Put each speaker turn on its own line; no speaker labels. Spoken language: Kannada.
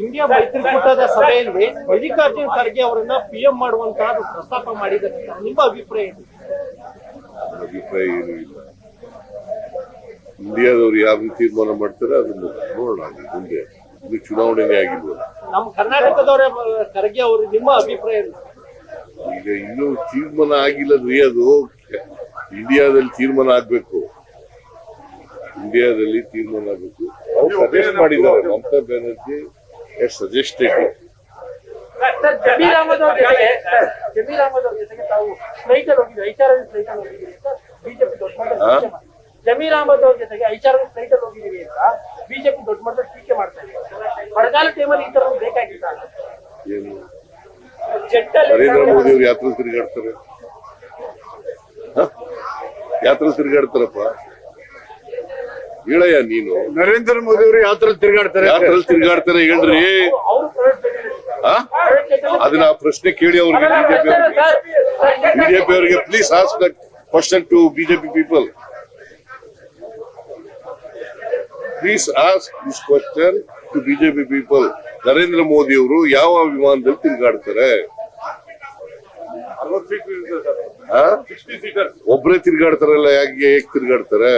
ಇಂಡಿಯಾ ಮೈತ್ರಿಕೂಟದ ಸಭೆಯಲ್ಲಿ ಮಲ್ಲಿಕಾರ್ಜುನ್ ಖರ್ಗೆ ಅವರನ್ನ ಪಿಎಂ ಮಾಡುವಂತಹ ಪ್ರಸ್ತಾಪ ಮಾಡಿದ್ದಾರೆ. ನಿಮ್ಮ ಅಭಿಪ್ರಾಯ ಏನು?
ಅಭಿಪ್ರಾಯ ಏನೂ ಇಲ್ಲ. ಇಂಡಿಯಾದವ್ರು ಯಾರು ತೀರ್ಮಾನ ಮಾಡ್ತಾರೆ ಅದನ್ನು ನೋಡೋಣ. ಮುಂದೆ ಇದು ಚುನಾವಣೆನೇ ಆಗಿಲ್ವಲ್ಲ.
ನಮ್ಮ ಕರ್ನಾಟಕದವರ ಖರ್ಗೆ ಅವರು, ನಿಮ್ಮ ಅಭಿಪ್ರಾಯ ಏನು?
ಈಗ ಇನ್ನೂ ತೀರ್ಮಾನ ಆಗಿಲ್ಲದ್ರಿ. ಅದು ಇಂಡಿಯಾದಲ್ಲಿ ತೀರ್ಮಾನ ಆಗ್ಬೇಕು. ಇಂಡಿಯಾದಲ್ಲಿ ತೀರ್ಮಾನ ಆಗ್ಬೇಕು. ಅವ್ರು ಸಜೆಸ್ಟ್ ಮಾಡಿದ್ದಾರೆ. ಮಮತಾ ಬ್ಯಾನರ್ಜಿ ಸಜೆಸ್ಟೆಡ್.
ಜಮೀರ್ ಅಹಮದ್ ಅವ್ರ ಜೊತೆಗೆ ತಾವು ಫ್ಲೈಟ್ ಅಲ್ಲಿ ಹೋಗಿದ್ರಿ, ಐಚಾರ್ ಫ್ಲೈಟ್ ಅಲ್ಲಿ ಹೋಗಿದ್ದೀರಿ ಅಂತ ಬಿಜೆಪಿ ದೊಡ್ಡ ಮಟ್ಟದ ಜಮೀರ್ ಅಹಮದ್ ಅವ್ರ ಜೊತೆಗೆ ಐಚಾರ್ ಫ್ಲೈಟ್ ಅಲ್ಲಿ ಹೋಗಿದ್ದೀರಿ ಅಂತ ಬಿಜೆಪಿ ದೊಡ್ಡ ಮಟ್ಟದ ಟೀಕೆ ಮಾಡ್ತಾ ಇದ್ದಾರೆ. ಬರಗಾಲ ಟೈಮಲ್ಲಿ ಈ ತರ ಬೇಕಾಗಿತ್ತ?
ಏನು ನರೇಂದ್ರ ಮೋದಿ ಅವ್ರು ಯಾತ್ರೆ ತಿರುಗಾಡ್ತಾರೆ? ಯಾತ್ರೆ ತಿರುಗಾಡ್ತಾರಪ್ಪ. ಹೇಳಯ್ಯ ನೀನು.
ನರೇಂದ್ರ ಮೋದಿ ಅವರು ಯಾತ್ರೆ ತಿರುಗಾಡ್ತಾರೆ
ಹೇಳ್ರಿ. ಅದನ್ನ ಆ ಪ್ರಶ್ನೆ ಕೇಳಿ ಅವ್ರಿಗೆ, ಬಿಜೆಪಿ ಅವರಿಗೆ. Please ask that question to BJP people. Please ask this question to BJP people. Narendra Modi ಅವರು ಯಾವ ವಿಮಾನದಲ್ಲಿ ತಿರುಗಾಡ್ತಾರೆ? ಒಬ್ಬರೇ ತಿರುಗಾಡ್ತಾರಲ್ಲ, ಹೇಗೆ ತಿರುಗಾಡ್ತಾರೆ?